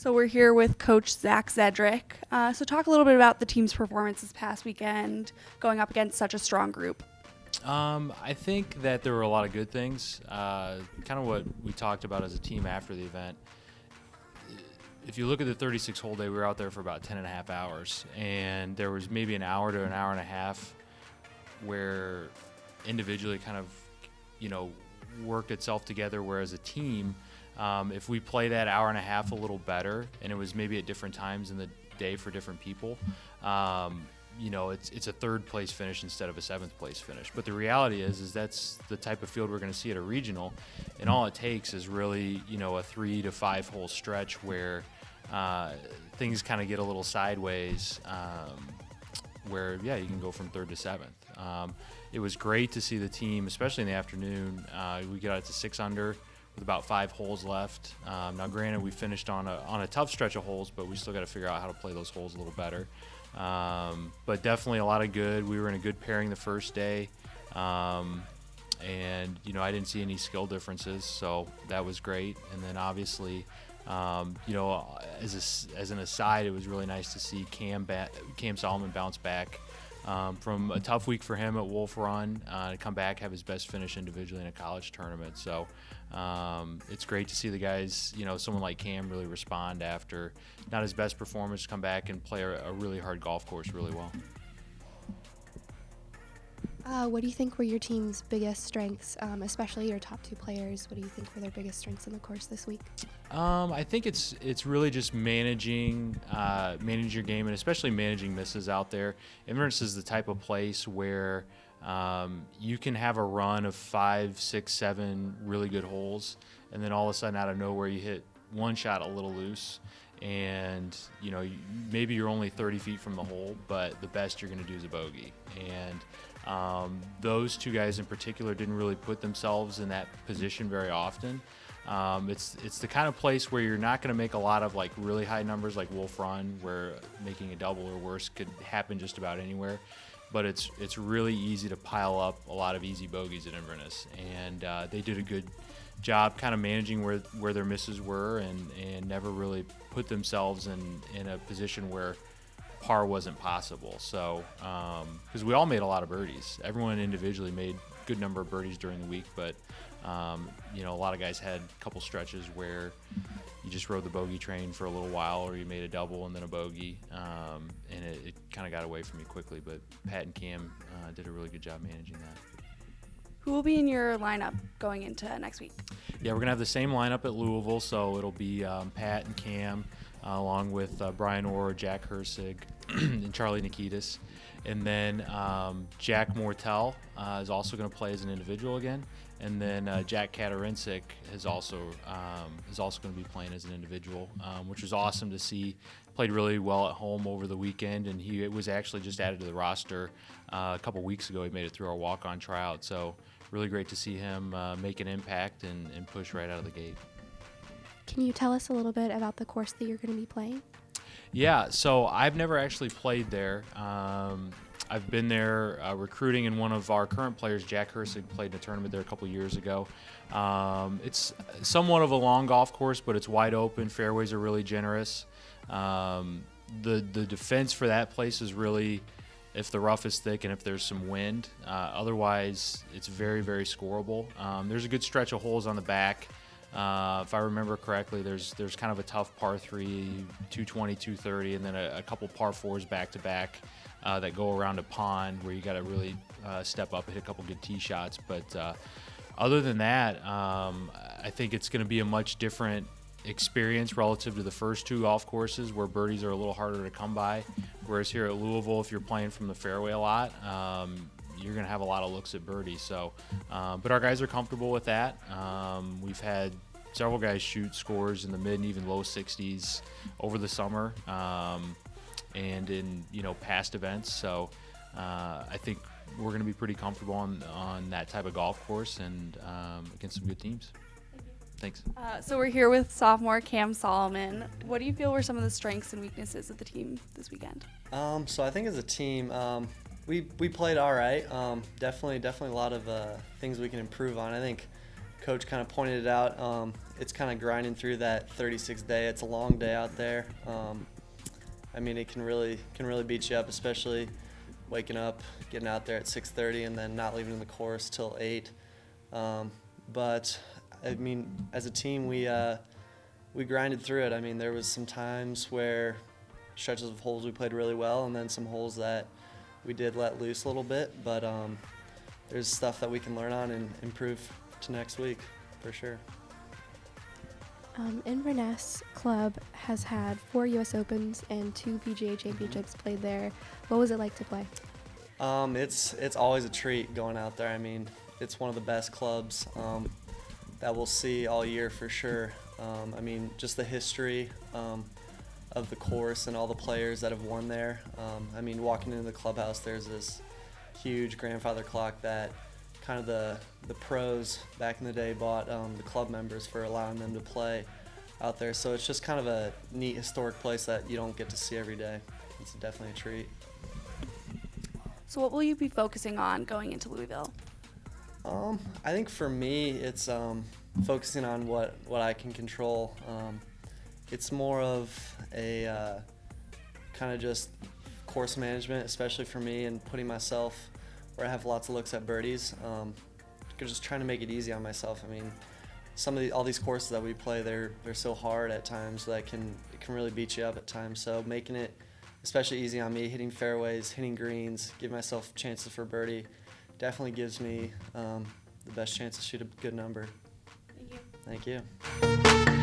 So we're here with Coach Zach Zedrick. So talk a little bit about the team's performance this past weekend, going up against such a strong group. I think that there were a lot of good things. Kind of what we talked about as a team after the event. If you look at the 36-hole day, we were out there for about 10 and a half hours, and there was maybe an hour to an hour and a half where individually kind of, worked itself together, whereas a team, if we play that hour and a half a little better, and it was maybe at different times in the day for different people, it's a third place finish instead of a seventh place finish. But the reality is that's the type of field we're going to see at a regional, and all it takes is really, a 3 to 5 hole stretch where things kind of get a little sideways, where you can go from third to seventh. It was great to see the team, especially in the afternoon. We got out to 6 under with about 5 holes left. Now, granted, we finished on a tough stretch of holes, but we still got to figure out how to play those holes a little better. But definitely a lot of good. We were in a good pairing the first day, and I didn't see any skill differences, so that was great. And then obviously, as an aside, it was really nice to see Cam Solomon bounce back from a tough week for him at Wolf Run to come back, have his best finish individually in a college tournament. So it's great to see the guys, someone like Cam really respond after not his best performance, come back and play a really hard golf course really well. What do you think were your team's biggest strengths, especially your top 2 players? What do you think were their biggest strengths in the course this week? I think it's really just managing your game, and especially managing misses out there. Inverness is the type of place where you can have a run of 5, 6, 7 really good holes, and then all of a sudden out of nowhere you hit one shot a little loose, and maybe you're only 30 feet from the hole, but the best you're going to do is a bogey. And those 2 guys in particular didn't really put themselves in that position very often. It's the kind of place where you're not going to make a lot of really high numbers like Wolf Run, where making a double or worse could happen just about anywhere. But it's really easy to pile up a lot of easy bogeys at Inverness, and they did a good job kind of managing where their misses were, and never really put themselves in a position where par wasn't possible. So because we all made a lot of birdies, everyone individually made a good number of birdies during the week, but a lot of guys had a couple stretches where you just rode the bogey train for a little while, or you made a double and then a bogey, and it kind of got away from you quickly. But Pat and Cam did a really good job managing that. Who will be in your lineup going into next week? Yeah, we're going to have the same lineup at Louisville, so it'll be Pat and Cam, along with Brian Orr, Jack Hersig, and Charlie Nikitas. And then Jack Mortel is also going to play as an individual again. And then Jack Katarincic is also going to be playing as an individual, which was awesome to see. Played really well at home over the weekend, and he was actually just added to the roster a couple weeks ago. He made it through our walk-on tryout, so really great to see him make an impact and push right out of the gate. Can you tell us a little bit about the course that you're going to be playing? Yeah, so I've never actually played there. I've been there recruiting, and one of our current players, Jack Hersig, played in a tournament there a couple years ago. It's somewhat of a long golf course, but it's wide open. Fairways are really generous. The defense for that place is really if the rough is thick and if there's some wind. Otherwise, it's very, very scoreable. There's a good stretch of holes on the back. If I remember correctly, there's kind of a tough par 3, 220, 230, and then a couple par 4s back-to-back that go around a pond where you got to really step up and hit a couple good tee shots. But other than that, I think it's going to be a much different experience relative to the first 2 golf courses where birdies are a little harder to come by. Whereas here at Louisville, if you're playing from the fairway a lot, you're going to have a lot of looks at birdies. So, but our guys are comfortable with that. We've had several guys shoot scores in the mid and even low 60s over the summer, and in past events. So I think we're going to be pretty comfortable on that type of golf course and against some good teams. Thanks. So we're here with sophomore Cam Solomon. What do you feel were some of the strengths and weaknesses of the team this weekend? So I think as a team, we played all right. Definitely a lot of things we can improve on. I think Coach kind of pointed it out. It's kind of grinding through that 36th day. It's a long day out there. I mean, it can really beat you up, especially waking up, getting out there at 6:30, and then not leaving the course till 8. But I mean, as a team, we grinded through it. I mean, there was some times where stretches of holes we played really well, and then some holes that we did let loose a little bit. But there's stuff that we can learn on and improve to next week, for sure. Inverness Club has had 4 U.S. Opens and 2 PGA Championships played there. What was it like to play? It's always a treat going out there. I mean, it's one of the best clubs that we'll see all year for sure. I mean, just the history of the course and all the players that have won there. I mean, walking into the clubhouse, there's this huge grandfather clock that kind of the pros back in the day bought the club members for allowing them to play out there. So it's just kind of a neat historic place that you don't get to see every day. It's definitely a treat. So what will you be focusing on going into Louisville? I think for me, it's focusing on what I can control. It's more of a kind of just course management, especially for me, and putting myself where I have lots of looks at birdies. Just trying to make it easy on myself. I mean, all these courses that we play, they're so hard at times that it can really beat you up at times. So making it especially easy on me, hitting fairways, hitting greens, giving myself chances for birdie, definitely gives me the best chance to shoot a good number. Thank you. Thank you.